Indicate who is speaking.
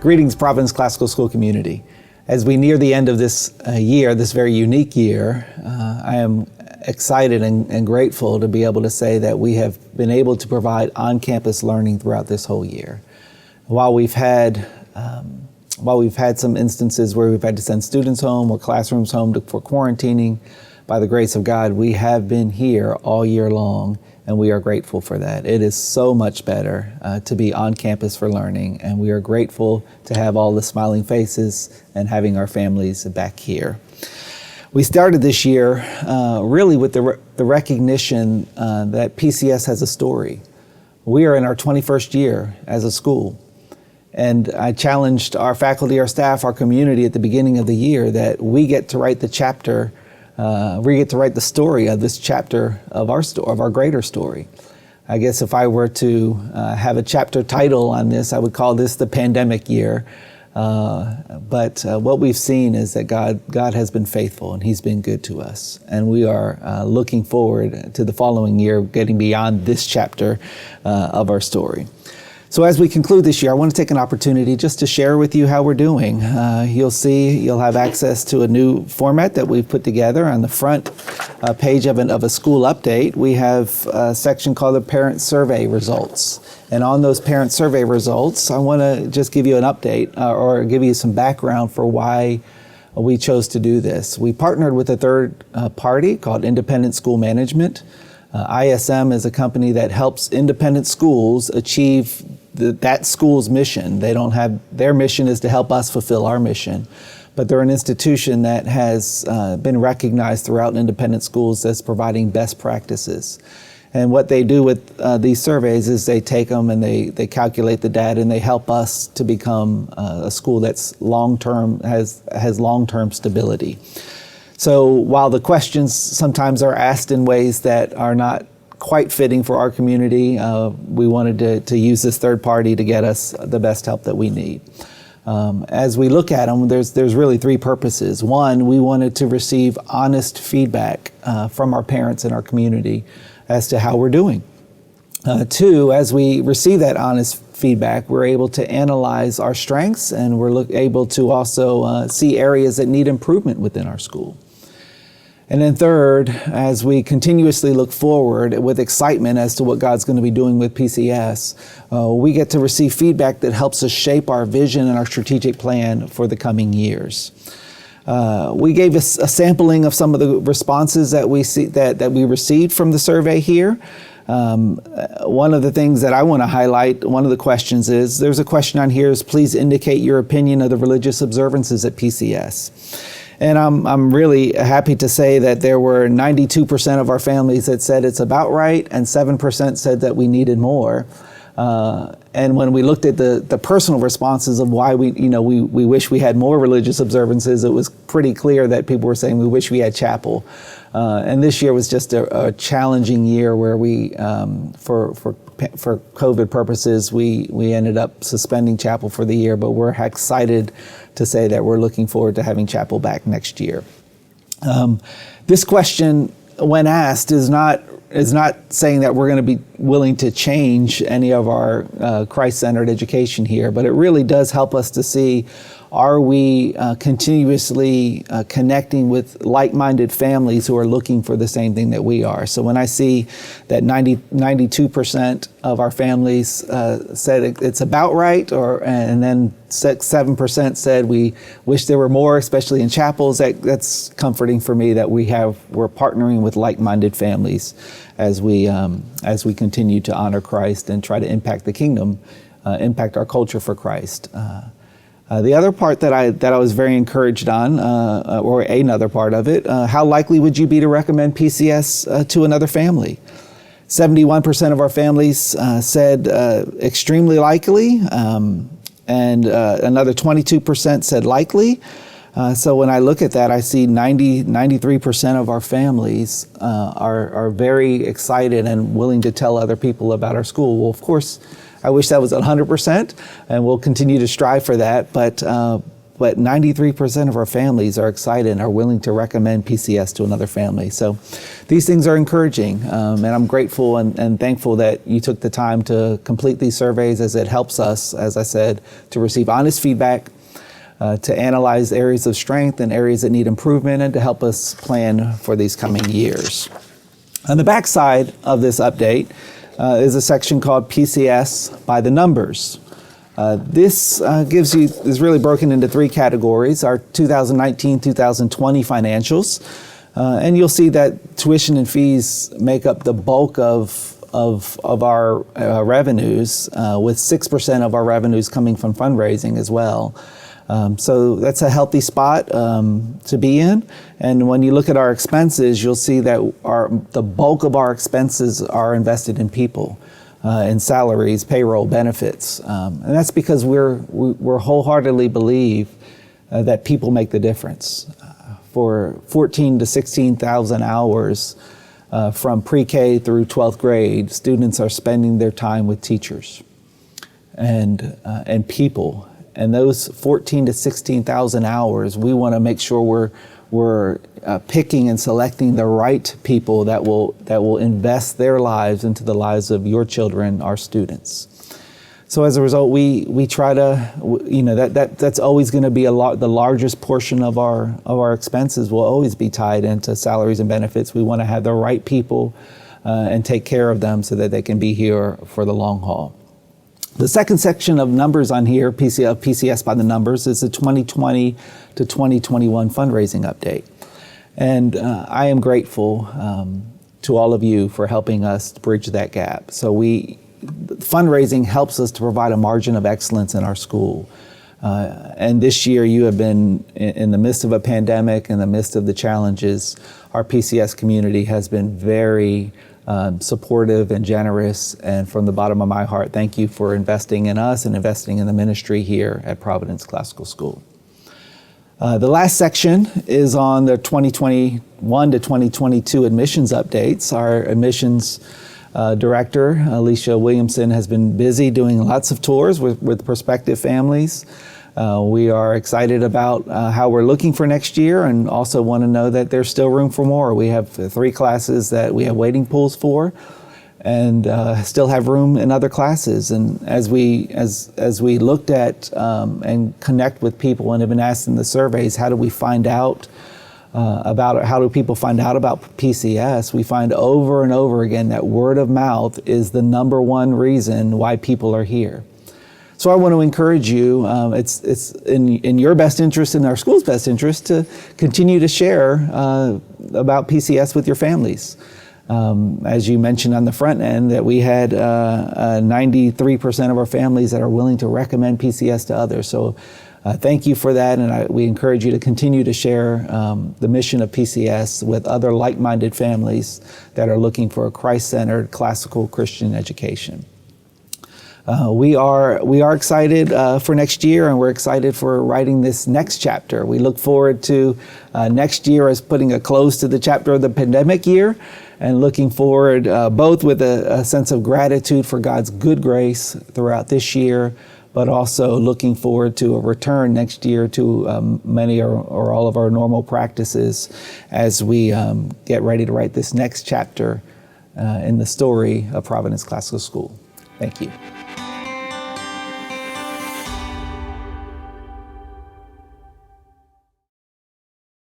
Speaker 1: Greetings, Providence Classical School community. As we near the end of this year, this very unique year, I am excited and grateful to be able to say that we have been able to provide on-campus learning throughout this whole year. While we've had some instances where we've had to send students home or classrooms home for quarantining, by the grace of God, we have been here all year long, and we are grateful for that. It is so much better to be on campus for learning, and we are grateful to have all the smiling faces and having our families back here. We started this year really with the recognition that PCS has a story. We are in our 21st year as a school. And I challenged our faculty, our staff, our community at the beginning of the year that we get to write the chapter, we get to write the story of this chapter of our greater story. I guess if I were to have a chapter title on this, I would call this the pandemic year. But what we've seen is that God has been faithful and He's been good to us. And we are looking forward to the following year, getting beyond this chapter of our story. So as we conclude this year, I want to take an opportunity just to share with you how we're doing. You'll have access to a new format that we've put together. On the front page of a school update, we have a section called the Parent Survey Results. And on those parent survey results, I want to just give you an update or give you some background for why we chose to do this. We partnered with a third party called Independent School Management. ISM is a company that helps independent schools achieve that school's mission. Their mission is to help us fulfill our mission. But they're an institution that has been recognized throughout independent schools as providing best practices. And what they do with these surveys is they take them and they calculate the data and they help us to become a school that's long-term, has long-term stability. So while the questions sometimes are asked in ways that are not quite fitting for our community, we wanted to use this third party to get us the best help that we need. As we look at them, there's really three purposes. One, we wanted to receive honest feedback from our parents and our community as to how we're doing. Two, as we receive that honest feedback, we're able to analyze our strengths and we're able to also see areas that need improvement within our school. And then third, as we continuously look forward with excitement as to what God's going to be doing with PCS, we get to receive feedback that helps us shape our vision and our strategic plan for the coming years. We gave us a sampling of some of the responses that we received from the survey here. One of the things that I want to highlight, one of the questions is, there's a question on here is, please indicate your opinion of the religious observances at PCS. And I'm really happy to say that there were 92% of our families that said it's about right, and 7% said that we needed more. And when we looked at the personal responses of why we wish we had more religious observances, it was pretty clear that people were saying we wish we had chapel. And this year was just a challenging year where we, for COVID purposes, we ended up suspending chapel for the year, but we're excited to say that we're looking forward to having chapel back next year. This question, when asked, is not saying that we're going to be willing to change any of our Christ-centered education here, but it really does help us to see, are we continuously connecting with like-minded families who are looking for the same thing that we are? So when I see that 92% of our families said it's about right, and then 7% said we wish there were more, especially in chapels, that's comforting for me that we're partnering with like-minded families as we continue to honor Christ and try to impact the kingdom, impact our culture for Christ. The other part that I was very encouraged on, or another part of it, how likely would you be to recommend PCS to another family? 71% of our families said extremely likely, and another 22% said likely. So when I look at that, I see 93% of our families are very excited and willing to tell other people about our school. Well, of course, I wish that was 100%, and we'll continue to strive for that. But but 93% of our families are excited and are willing to recommend PCS to another family. So these things are encouraging, and I'm grateful and thankful that you took the time to complete these surveys, as it helps us, as I said, to receive honest feedback, to analyze areas of strength and areas that need improvement, and to help us plan for these coming years. On the back side of this update is a section called PCS by the numbers. This is really broken into three categories: our 2019-2020 financials, and you'll see that tuition and fees make up the bulk of our revenues, with 6% of our revenues coming from fundraising as well. So that's a healthy spot to be in. And when you look at our expenses, you'll see that the bulk of our expenses are invested in people, in salaries, payroll, benefits. And that's because we're wholeheartedly believe that people make the difference. For 14 to 16,000 hours from pre-K through 12th grade, students are spending their time with teachers and people. And those 14 to 16,000 hours, we want to make sure we're picking and selecting the right people that will invest their lives into the lives of your children, our students. So as a result, we try to, that's always going to be the largest portion of our expenses will always be tied into salaries and benefits. We want to have the right people and take care of them so that they can be here for the long haul. The second section of numbers on here, PCS by the numbers, is the 2020 to 2021 fundraising update. And I am grateful to all of you for helping us bridge that gap. So fundraising helps us to provide a margin of excellence in our school. And this year you have been in the midst of a pandemic, in the midst of the challenges. Our PCS community has been very supportive and generous, and from the bottom of my heart, thank you for investing in us and investing in the ministry here at Providence Classical School. The last section is on the 2021 to 2022 admissions updates. Our admissions director, Alicia Williamson, has been busy doing lots of tours with prospective families. We are excited about how we're looking for next year, and also want to know that there's still room for more. We have 3 classes that we have waiting pools for, and still have room in other classes. And as we looked at and connect with people and have been asked in the surveys, how do we find out about it? How do people find out about PCS? We find over and over again that word of mouth is the number one reason why people are here. So I want to encourage you, it's in your best interest, in our school's best interest, to continue to share about PCS with your families. As you mentioned on the front end, that we had 93% of our families that are willing to recommend PCS to others. So thank you for that, and we encourage you to continue to share the mission of PCS with other like-minded families that are looking for a Christ-centered classical Christian education. We are excited for next year, and we're excited for writing this next chapter. We look forward to next year as putting a close to the chapter of the pandemic year, and looking forward both with a sense of gratitude for God's good grace throughout this year, but also looking forward to a return next year to many or all of our normal practices as we get ready to write this next chapter in the story of Providence Classical School. Thank you.